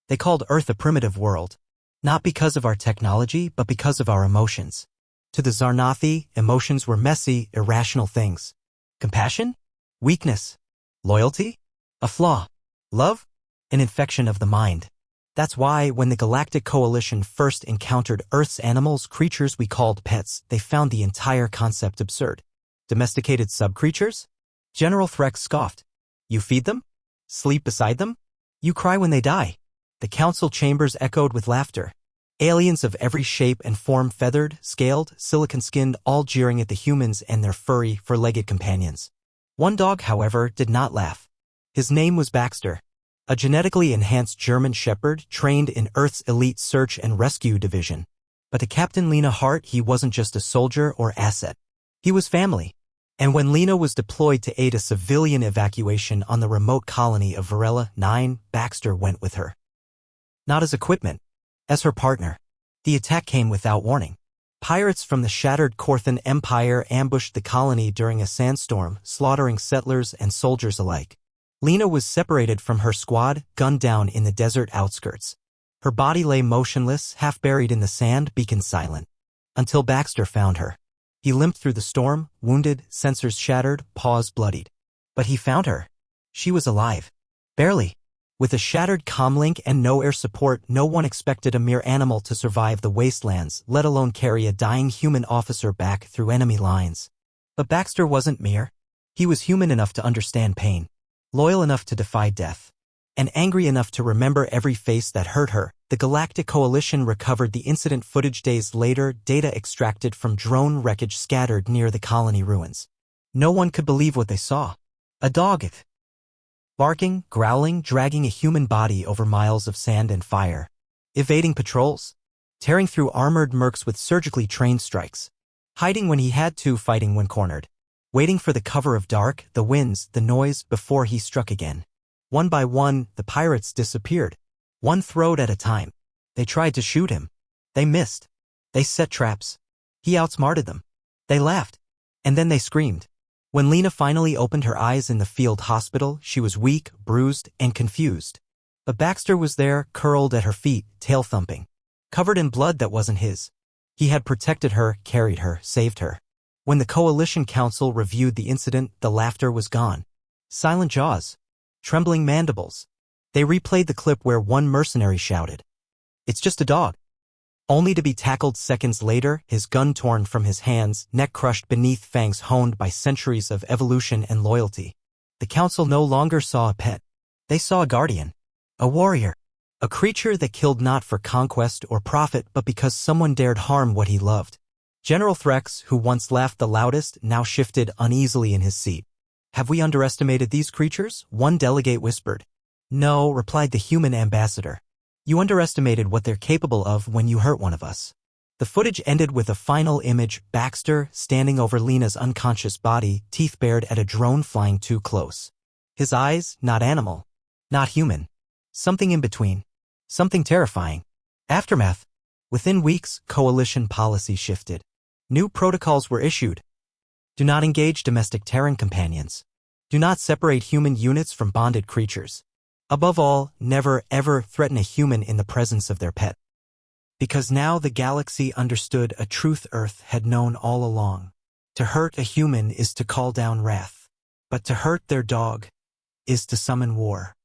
They called Earth a primitive world, not because of our technology, but because of our emotions. To the Zarnathi, emotions were messy, irrational things. Compassion? Weakness? Loyalty? A flaw? Love? An infection of the mind. That's why, when the Galactic Coalition first encountered Earth's animals, creatures we called pets, they found the entire concept absurd. Domesticated sub-creatures? General Threx scoffed. You feed them? Sleep beside them? You cry when they die. The council chambers echoed with laughter. Aliens of every shape and form, feathered, scaled, silicon-skinned, all jeering at the humans and their furry, four-legged companions. One dog, however, did not laugh. His name was Baxter, a genetically enhanced German shepherd trained in Earth's elite search and rescue division. But to Captain Lena Hart, he wasn't just a soldier or asset. He was family. And when Lena was deployed to aid a civilian evacuation on the remote colony of Varela 9, Baxter went with her. Not as equipment, as her partner. The attack came without warning. Pirates from the shattered Korthan Empire ambushed the colony during a sandstorm, slaughtering settlers and soldiers alike. Lena was separated from her squad, gunned down in the desert outskirts. Her body lay motionless, half buried in the sand, beacon silent. Until Baxter found her. He limped through the storm, wounded, sensors shattered, paws bloodied. But he found her. She was alive. Barely. With a shattered comlink and no air support, no one expected a mere animal to survive the wastelands, let alone carry a dying human officer back through enemy lines. But Baxter wasn't mere. He was human enough to understand pain, loyal enough to defy death, and angry enough to remember every face that hurt her. The Galactic Coalition recovered the incident footage days later, data extracted from drone wreckage scattered near the colony ruins. No one could believe what they saw. A dog, barking, growling, dragging a human body over miles of sand and fire. Evading patrols. Tearing through armored mercs with surgically trained strikes. Hiding when he had to, fighting when cornered. Waiting for the cover of dark, the winds, the noise, before he struck again. One by one, the pirates disappeared. One throat at a time. They tried to shoot him. They missed. They set traps. He outsmarted them. They laughed. And then they screamed. When Lena finally opened her eyes in the field hospital, she was weak, bruised, and confused. But Baxter was there, curled at her feet, tail thumping. Covered in blood that wasn't his. He had protected her, carried her, saved her. When the Coalition Council reviewed the incident, the laughter was gone. Silent jaws. Trembling mandibles. They replayed the clip where one mercenary shouted, "It's just a dog." Only to be tackled seconds later, his gun torn from his hands, neck crushed beneath fangs honed by centuries of evolution and loyalty. The council no longer saw a pet. They saw a guardian. A warrior. A creature that killed not for conquest or profit but because someone dared harm what he loved. General Threx, who once laughed the loudest, now shifted uneasily in his seat. "Have we underestimated these creatures?" one delegate whispered. "No," replied the human ambassador. "You underestimated what they're capable of when you hurt one of us." The footage ended with a final image, Baxter standing over Lena's unconscious body, teeth bared at a drone flying too close. His eyes, not animal, not human. Something in between. Something terrifying. Aftermath. Within weeks, Coalition policy shifted. New protocols were issued. Do not engage domestic Terran companions. Do not separate human units from bonded creatures. Above all, never ever threaten a human in the presence of their pet. Because now the galaxy understood a truth Earth had known all along. To hurt a human is to call down wrath. But to hurt their dog is to summon war.